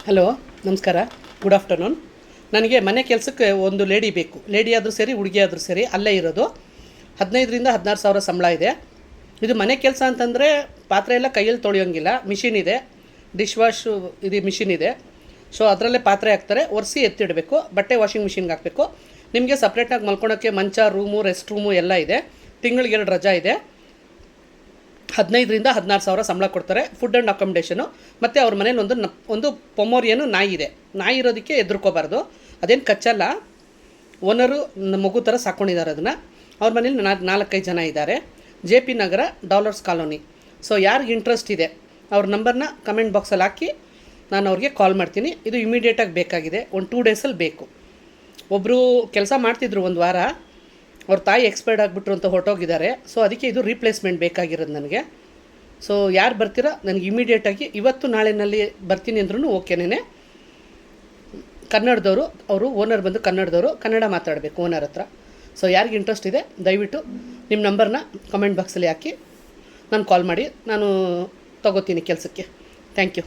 Hello, ನಮಸ್ಕಾರ. Good afternoon. ನನಗೆ ಮನೆ ಕೆಲಸಕ್ಕೆ ಒಂದು ಲೇಡಿ ಬೇಕು. ಲೇಡಿ ಆದರೂ ಸರಿ, ಹುಡುಗಿ ಆದರೂ ಸರಿ, ಅಲ್ಲೇ ಇರೋದು. 15ರಿಂದ 16,000 ಸಂಬಳ ಇದೆ. ಇದು ಮನೆ ಕೆಲಸ ಅಂತಂದರೆ ಪಾತ್ರೆ ಎಲ್ಲ ಕೈಯಲ್ಲಿ ತೊಳೆಯೋಂಗಿಲ್ಲ, ಮಿಷಿನ್ ಇದೆ. ಡಿಶ್ ವಾಶು ಇದು ಮಿಷಿನ್ ಇದೆ. ಸೊ ಅದರಲ್ಲೇ ಪಾತ್ರೆ ಹಾಕ್ತಾರೆ, ಒರೆಸಿ ಎತ್ತಿಡಬೇಕು. ಬಟ್ಟೆ ವಾಷಿಂಗ್ ಮಿಷಿನ್ಗೆ ಹಾಕಬೇಕು. ನಿಮಗೆ ಸಪ್ರೇಟಾಗಿ ಮಲ್ಕೊಳೋಕ್ಕೆ ಮಂಚ, ರೂಮು, ರೆಸ್ಟ್ ರೂಮು ಎಲ್ಲ ಇದೆ. ತಿಂಗಳಿಗೆ 2 ರಜಾ ಇದೆ. 15ರಿಂದ 16,000 ಸಂಬಳ ಕೊಡ್ತಾರೆ. Food and accommodation. ಮತ್ತು ಅವ್ರ ಮನೇಲಿ ಒಂದು ಪೊಮೋರಿಯನು ನಾಯಿ ಇದೆ. ನಾಯಿ ಇರೋದಕ್ಕೆ ಹೆದರ್ಕೋಬಾರ್ದು, ಅದೇನು ಕಚ್ಚಲ್ಲ. ಓನರು ಮಗು ಥರ ಸಾಕೊಂಡಿದ್ದಾರೆ ಅದನ್ನು. ಅವ್ರ ಮನೇಲಿ 4-5 ಜನ ಇದ್ದಾರೆ. JP ನಗರ, ಡಾಲರ್ಸ್ ಕಾಲೋನಿ. ಸೊ ಯಾರಿಗೆ ಇಂಟ್ರೆಸ್ಟ್ ಇದೆ ಅವ್ರ ನಂಬರ್ನ ಕಮೆಂಟ್ ಬಾಕ್ಸಲ್ಲಿ ಹಾಕಿ, ನಾನು ಅವ್ರಿಗೆ ಕಾಲ್ ಮಾಡ್ತೀನಿ. ಇದು ಇಮಿಡಿಯೇಟಾಗಿ ಬೇಕಾಗಿದೆ, ಒಂದು 2 ಡೇಸಲ್ಲಿ ಬೇಕು. ಒಬ್ಬರು ಕೆಲಸ ಮಾಡ್ತಿದ್ರು 1 ವಾರ, ಅವ್ರ ತಾಯಿ ಎಕ್ಸ್ಪೈರ್ಡ್ ಆಗಿಬಿಟ್ರು ಅಂತ ಹೊರಟೋಗಿದ್ದಾರೆ. ಸೊ ಅದಕ್ಕೆ ಇದು ರೀಪ್ಲೇಸ್ಮೆಂಟ್ ಬೇಕಾಗಿರೋದು ನನಗೆ. ಸೊ ಯಾರು ಬರ್ತೀರಾ ನನಗೆ ಇಮಿಡಿಯೇಟಾಗಿ ಇವತ್ತು ನಾಳೆನಲ್ಲಿ ಬರ್ತೀನಿ ಅಂದ್ರೂ ಓಕೆನೇ. ಕನ್ನಡದವರು, ಅವರು ಓನರ್ ಬಂದು ಕನ್ನಡದವರು, ಕನ್ನಡ ಮಾತಾಡಬೇಕು ಓನರ್ ಹತ್ರ. ಸೊ ಯಾರಿಗೆ ಇಂಟ್ರೆಸ್ಟ್ ಇದೆ ದಯವಿಟ್ಟು ನಿಮ್ಮ ನಂಬರ್ನ ಕಮೆಂಟ್ ಬಾಕ್ಸಲ್ಲಿ ಹಾಕಿ ನಾನು ಕಾಲ್ ಮಾಡಿ, ನಾನು ತೊಗೋತೀನಿ ಕೆಲಸಕ್ಕೆ. Thank you.